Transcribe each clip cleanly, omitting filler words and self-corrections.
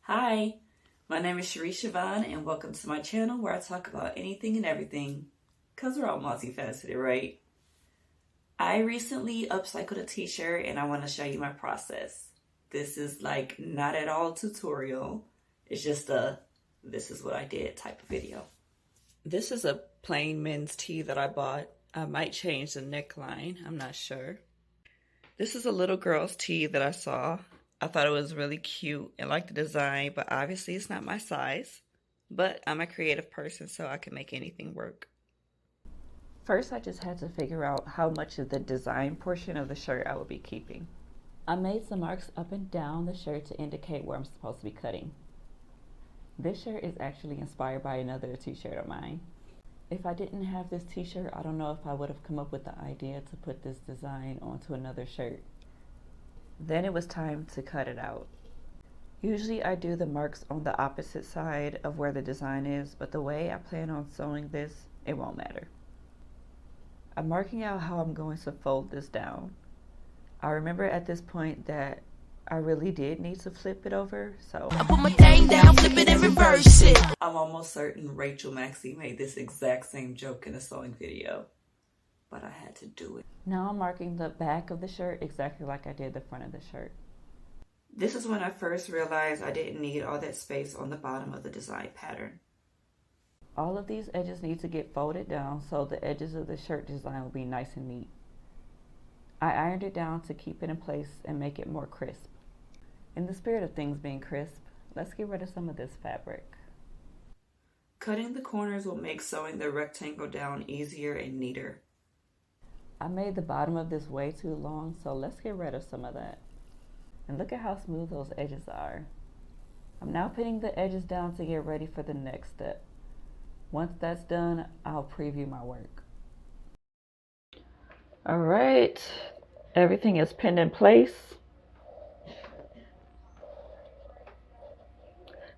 Hi, my name is Sharice Siobhan, and welcome to my channel where I talk about anything and everything, because we're all multifaceted, right? I recently upcycled a t-shirt and I want to show you my process. This is like not at all tutorial. It's just a this is what I did type of video. This is a plain men's tee that I bought. I might change the neckline, I'm not sure. This is a little girl's tee that I saw. I thought it was really cute and liked the design, but obviously it's not my size. But I'm a creative person, so I can make anything work. First, I just had to figure out how much of the design portion of the shirt I would be keeping. I made some marks up and down the shirt to indicate where I'm supposed to be cutting. This shirt is actually inspired by another t-shirt of mine. If I didn't have this t-shirt, I don't know if I would have come up with the idea to put this design onto another shirt. Then it was time to cut it out. Usually I do the marks on the opposite side of where the design is, but the way I plan on sewing this, it won't matter. I'm marking out how I'm going to fold this down. I remember at this point that I really did need to flip it over, so I put my thing down, flip it and reverse it. I'm almost certain Rachel Maxey made this exact same joke in a sewing video, but I had to do it. Now I'm marking the back of the shirt exactly like I did the front of the shirt. This is when I first realized I didn't need all that space on the bottom of the design pattern. All of these edges need to get folded down so the edges of the shirt design will be nice and neat. I ironed it down to keep it in place and make it more crisp. In the spirit of things being crisp, let's get rid of some of this fabric. Cutting the corners will make sewing the rectangle down easier and neater. I made the bottom of this way too long, so let's get rid of some of that. And look at how smooth those edges are. I'm now pinning the edges down to get ready for the next step. Once that's done, I'll preview my work. All right, everything is pinned in place.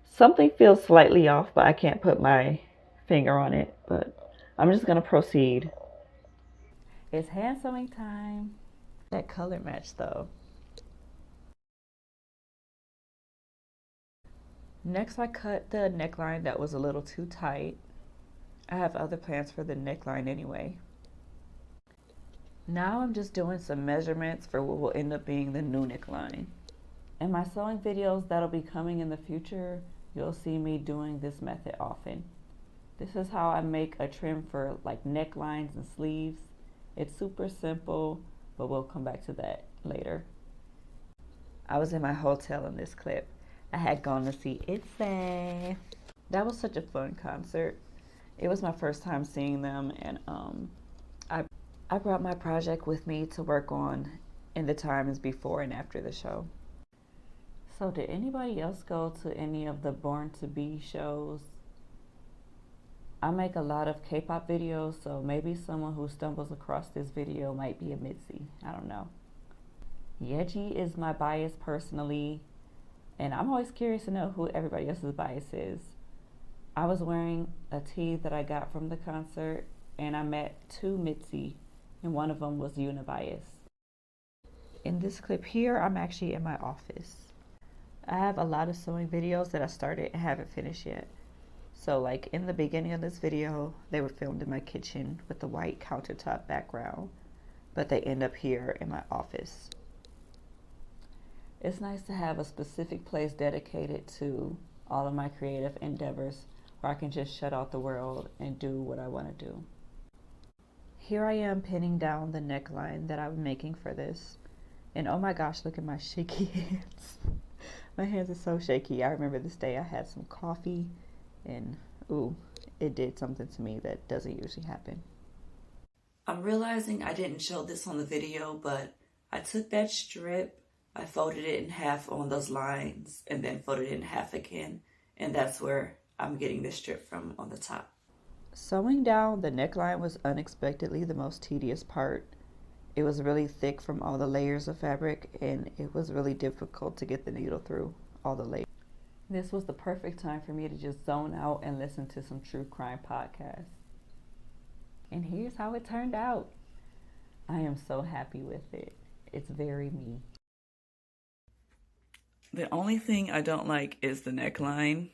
Something feels slightly off, but I can't put my finger on it, but I'm just gonna proceed. It's hand sewing time. That color match though. Next, I cut the neckline that was a little too tight. I have other plans for the neckline anyway. Now I'm just doing some measurements for what will end up being the new neckline. In my sewing videos that'll be coming in the future, you'll see me doing this method often. This is how I make a trim for like necklines and sleeves. It's super simple, but we'll come back to that later. I was in my hotel in this clip. I had gone to see ITZY. That was such a fun concert. It was my first time seeing them, and I brought my project with me to work on in the times before and after the show. So did anybody else go to any of the Born to Be shows? I make a lot of K-pop videos, so maybe someone who stumbles across this video might be a Mitzi. I don't know. Yeji is my bias personally, and I'm always curious to know who everybody else's bias is. I was wearing a tee that I got from the concert, and I met two Mitzi, and one of them was Unibias. In this clip here, I'm actually in my office. I have a lot of sewing videos that I started and haven't finished yet. So like in the beginning of this video, they were filmed in my kitchen with the white countertop background, but they end up here in my office. It's nice to have a specific place dedicated to all of my creative endeavors where I can just shut out the world and do what I want to do. Here I am pinning down the neckline that I'm making for this. And oh my gosh, look at my shaky hands. My hands are so shaky. I remember this day I had some coffee and ooh, it did something to me that doesn't usually happen. I'm realizing I didn't show this on the video, but I took that strip, I folded it in half on those lines and then folded it in half again. And that's where I'm getting this strip from on the top. Sewing down the neckline was unexpectedly the most tedious part. It was really thick from all the layers of fabric, and it was really difficult to get the needle through all the layers. This was the perfect time for me to just zone out and listen to some true crime podcasts. And here's how it turned out. I am so happy with it. It's very me. The only thing I don't like is the neckline.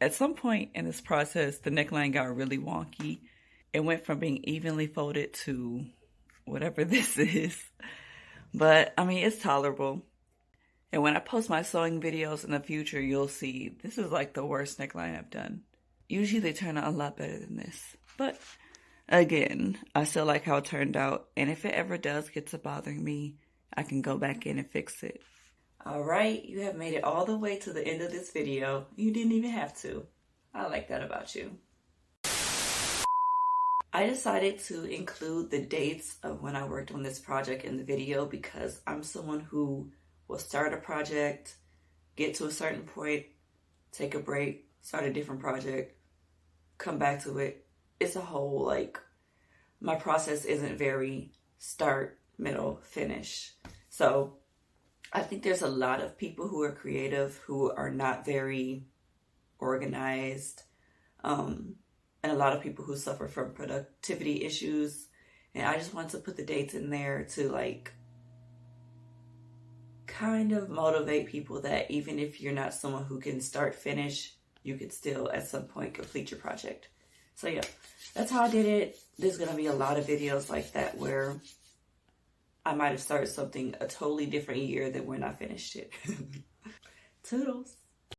At some point in this process, the neckline got really wonky. It went from being evenly folded to whatever this is. But, I mean, it's tolerable. And when I post my sewing videos in the future, you'll see this is like the worst neckline I've done. Usually they turn out a lot better than this. But, again, I still like how it turned out. And if it ever does get to bothering me, I can go back in and fix it. Alright, you have made it all the way to the end of this video. You didn't even have to. I like that about you. I decided to include the dates of when I worked on this project in the video because I'm someone who will start a project, get to a certain point, take a break, start a different project, come back to it. It's a whole, my process isn't very start, middle, finish. So I think there's a lot of people who are creative who are not very organized, and a lot of people who suffer from productivity issues. And I just want to put the dates in there to kind of motivate people that even if you're not someone who can start, finish, you could still at some point complete your project. So yeah, that's how I did it. There's going to be a lot of videos like that where I might have started something a totally different year than when I finished it. Toodles.